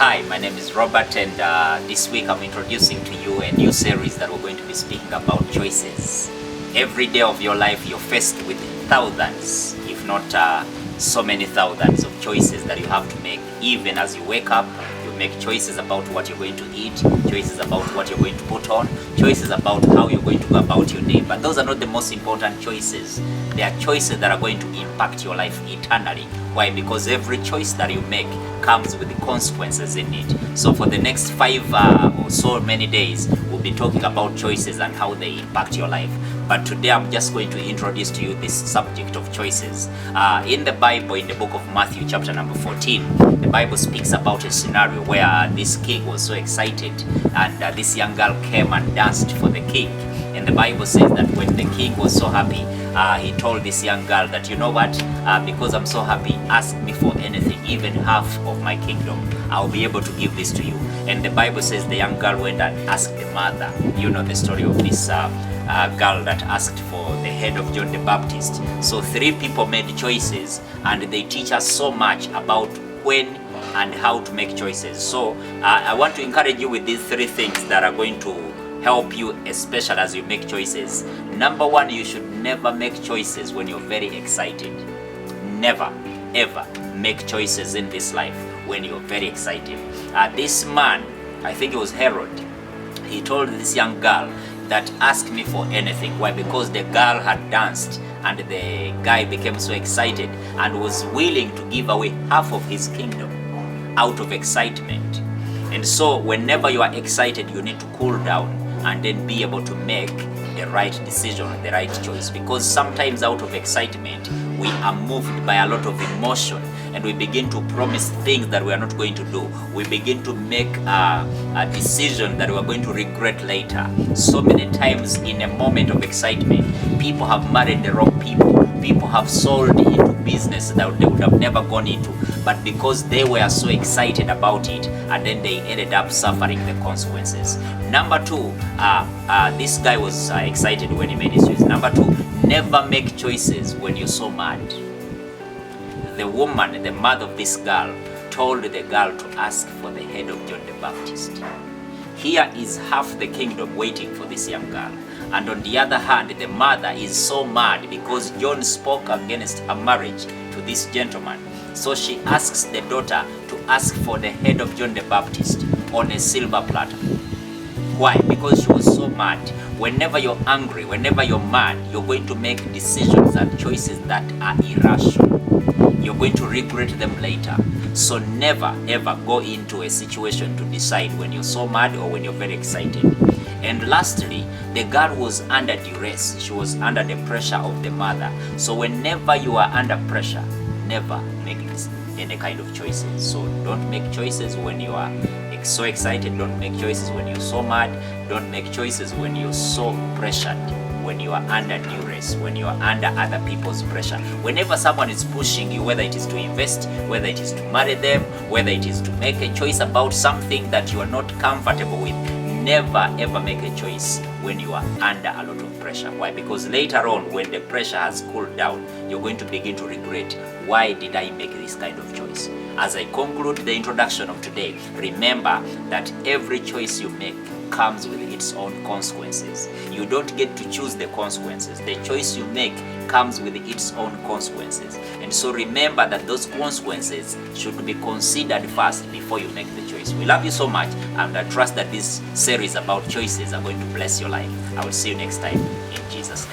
Hi, my name is Robert, and this week I'm introducing to you a new series that we're going to be speaking about choices. Every day of your life, you're faced with thousands, if not so many thousands of choices that you have to make. Even as you wake up, you make choices about what you're going to eat, choices about what you're going to put on, choices about how you're going to go about your day. But those are not the most important choices. They are choices that are going to impact your life eternally. Why? Because every choice that you make comes with the consequences in it. So for the next 5 or so many days, we'll be talking about choices and how they impact your life. But today I'm just going to introduce to you this subject of choices. In the Bible, in the book of Matthew chapter number 14, the Bible speaks about a scenario where this king was so excited and this young girl came and danced for the king. And the Bible says that when the king was so happy, he told this young girl that, you know what, because I'm so happy, ask me for anything, even half of my kingdom. I'll be able to give this to you. And the Bible says the young girl went and asked the mother. You know the story of this girl that asked for the head of John the Baptist. So 3 people made choices, and they teach us so much about when and how to make choices. So I want to encourage you with these 3 things that are going to help you, especially as you make choices. Number 1, you should never make choices when you're very excited. Never, ever make choices in this life when you're very excited. This man, I think it was Herod, he told this young girl that ask me for anything. Why? Because the girl had danced and the guy became so excited and was willing to give away half of his kingdom out of excitement. And so whenever you are excited, you need to cool down and then be able to make the right decision, the right choice. Because sometimes out of excitement, we are moved by a lot of emotion and we begin to promise things that we are not going to do. We begin to make a decision that we are going to regret later. So many times in a moment of excitement, people have married the wrong people. People have sold into business that they would have never gone into, but because they were so excited about it, and then they ended up suffering the consequences. Number 2, this guy was excited when he made his choice. Number 2, never make choices when you're so mad. The woman, the mother of this girl, told the girl to ask for the head of John the Baptist. Here is half the kingdom waiting for this young girl. And on the other hand, the mother is so mad because John spoke against her marriage to this gentleman. So she asks the daughter to ask for the head of John the Baptist on a silver platter. Why? Because she was so mad. Whenever you're angry, whenever you're mad, you're going to make decisions and choices that are irrational. You're going to regret them later. So never ever go into a situation to decide when you're so mad or when you're very excited. And lastly, the girl was under duress. She was under the pressure of the mother. So whenever you are under pressure, never make any kind of choices. So don't make choices when you are so excited. Don't make choices when you're so mad. Don't make choices when you're so pressured, when you are under duress, when you are under other people's pressure. Whenever someone is pushing you, whether it is to invest, whether it is to marry them, whether it is to make a choice about something that you are not comfortable with, never ever make a choice when you are under a lot of pressure. Why? Because later on, when the pressure has cooled down, you're going to begin to regret, why did I make this kind of choice? As I conclude the introduction of today, remember that every choice you make comes with its own consequences. You don't get to choose the consequences. The choice you make comes with its own consequences. And so remember that those consequences should be considered first before you make the choice. We love you so much, and I trust that this series about choices are going to bless your life. I will see you next time in Jesus' name.